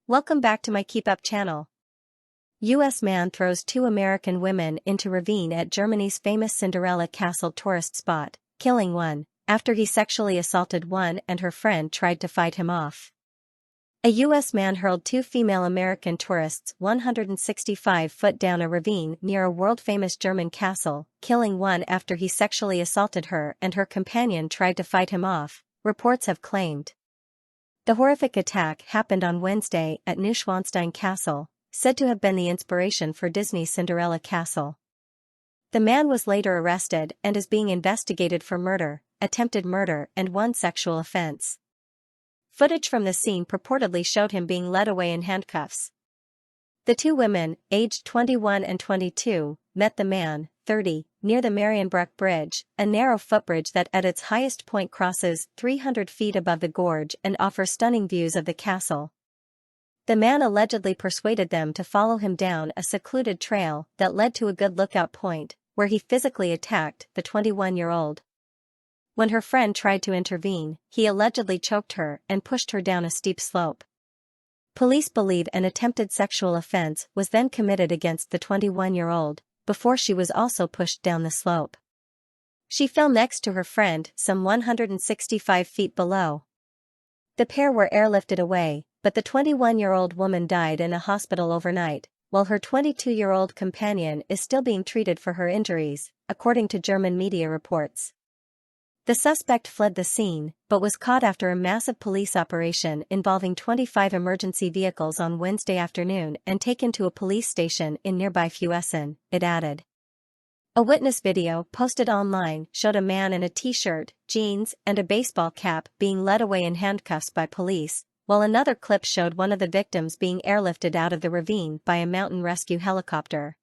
Welcome back to my Keep Up channel. U.S. man throws two American women into ravine at Germany's famous Cinderella castle tourist spot, killing one, after he sexually assaulted one and her friend tried to fight him off. A U.S. man hurled two female American tourists 165 foot down a ravine near a world-famous German castle, killing one after he sexually assaulted her and her companion tried to fight him off, reports have claimed. The horrific attack happened on Wednesday at Neuschwanstein Castle, said to have been the inspiration for Disney's Cinderella Castle. The man was later arrested and is being investigated for murder, attempted murder and one sexual offense. Footage from the scene purportedly showed him being led away in handcuffs. The two women, aged 21 and 22, met the man, 30, near the Marienbrück Bridge, a narrow footbridge that at its highest point crosses 300 feet above the gorge and offers stunning views of the castle. The man allegedly persuaded them to follow him down a secluded trail that led to a good lookout point, where he physically attacked the 21-year-old. When her friend tried to intervene, he allegedly choked her and pushed her down a steep slope. Police believe an attempted sexual offense was then committed against the 21-year-old, before she was also pushed down the slope. She fell next to her friend some 165 feet below. The pair were airlifted away, but the 21-year-old woman died in a hospital overnight, while her 22-year-old companion is still being treated for her injuries, according to German media reports. The suspect fled the scene, but was caught after a massive police operation involving 25 emergency vehicles on Wednesday afternoon and taken to a police station in nearby Fuessen, it added. A witness video posted online showed a man in a t-shirt, jeans, and a baseball cap being led away in handcuffs by police, while another clip showed one of the victims being airlifted out of the ravine by a mountain rescue helicopter.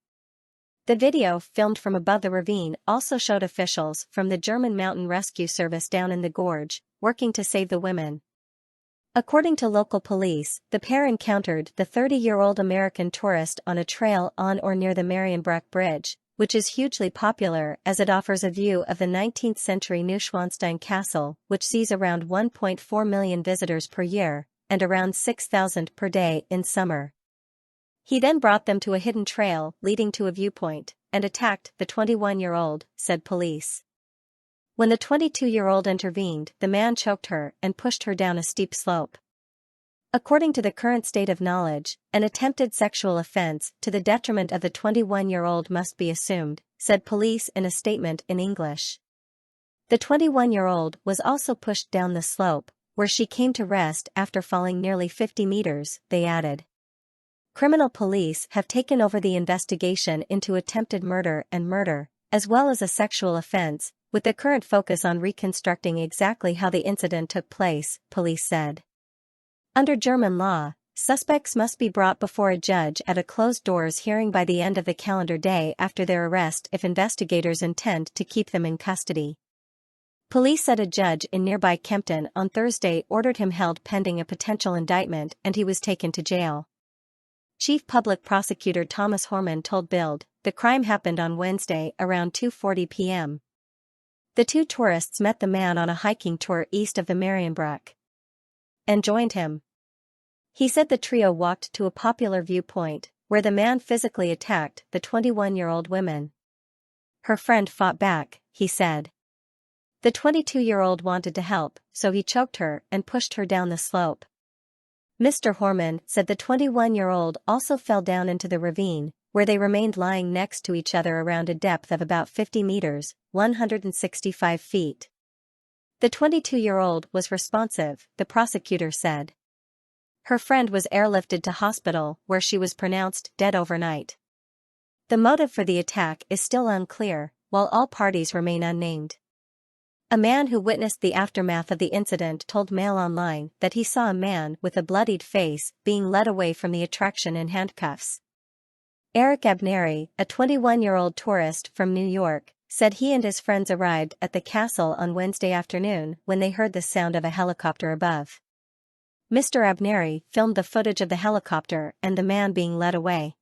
The video, filmed from above the ravine, also showed officials from the German Mountain Rescue Service down in the gorge, working to save the women. According to local police, the pair encountered the 30-year-old American tourist on a trail on or near the Marienbrück Bridge, which is hugely popular as it offers a view of the 19th-century Neuschwanstein Castle, which sees around 1.4 million visitors per year, and around 6,000 per day in summer. He then brought them to a hidden trail leading to a viewpoint, and attacked the 21-year-old, said police. When the 22-year-old intervened, the man choked her and pushed her down a steep slope. According to the current state of knowledge, an attempted sexual offense to the detriment of the 21-year-old must be assumed, said police in a statement in English. The 21-year-old was also pushed down the slope, where she came to rest after falling nearly 50 meters, they added. Criminal police have taken over the investigation into attempted murder and murder, as well as a sexual offense, with the current focus on reconstructing exactly how the incident took place, police said. Under German law, suspects must be brought before a judge at a closed-doors hearing by the end of the calendar day after their arrest if investigators intend to keep them in custody. Police said a judge in nearby Kempten on Thursday ordered him held pending a potential indictment and he was taken to jail. Chief Public Prosecutor Thomas Hormann told Bild, the crime happened on Wednesday around 2:40 p.m. The two tourists met the man on a hiking tour east of the Marienbrück and joined him. He said the trio walked to a popular viewpoint, where the man physically attacked the 21-year-old woman. Her friend fought back, he said. The 22-year-old wanted to help, so he choked her and pushed her down the slope. Mr. Hormann said the 21-year-old also fell down into the ravine, where they remained lying next to each other around a depth of about 50 meters, 165 feet. The 22-year-old was responsive, the prosecutor said. Her friend was airlifted to hospital where she was pronounced dead overnight. The motive for the attack is still unclear, while all parties remain unnamed. A man who witnessed the aftermath of the incident told Mail Online that he saw a man with a bloodied face being led away from the attraction in handcuffs. Eric Abneri, a 21-year-old tourist from New York, said he and his friends arrived at the castle on Wednesday afternoon when they heard the sound of a helicopter above. Mr. Abneri filmed the footage of the helicopter and the man being led away.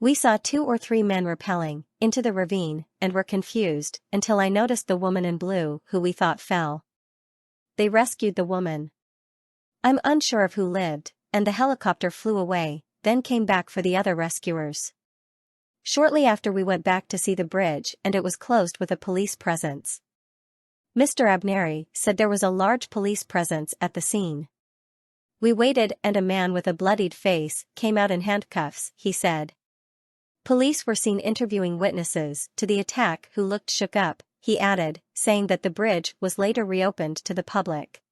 We saw 2 or 3 men rappelling into the ravine and were confused until I noticed the woman in blue who we thought fell. They rescued the woman. I'm unsure of who lived and the helicopter flew away, then came back for the other rescuers. Shortly after we went back to see the bridge and it was closed with a police presence. Mr. Abneri said there was a large police presence at the scene. We waited and a man with a bloodied face came out in handcuffs, he said. Police were seen interviewing witnesses to the attack who looked shook up, he added, saying that the bridge was later reopened to the public.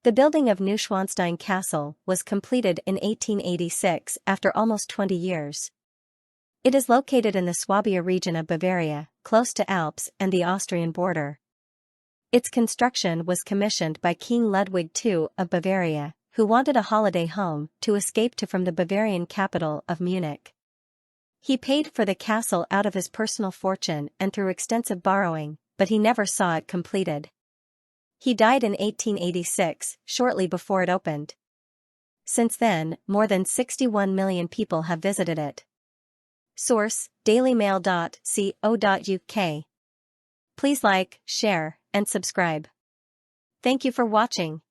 The building of Neuschwanstein Castle was completed in 1886 after almost 20 years. It is located in the Swabia region of Bavaria, close to Alps and the Austrian border. Its construction was commissioned by King Ludwig II of Bavaria, who wanted a holiday home to escape to from the Bavarian capital of Munich. He paid for the castle out of his personal fortune and through extensive borrowing, but he never saw it completed. He died in 1886, shortly before it opened. Since then, more than 61 million people have visited it. Source: dailymail.co.uk. Please like, share, and subscribe. Thank you for watching.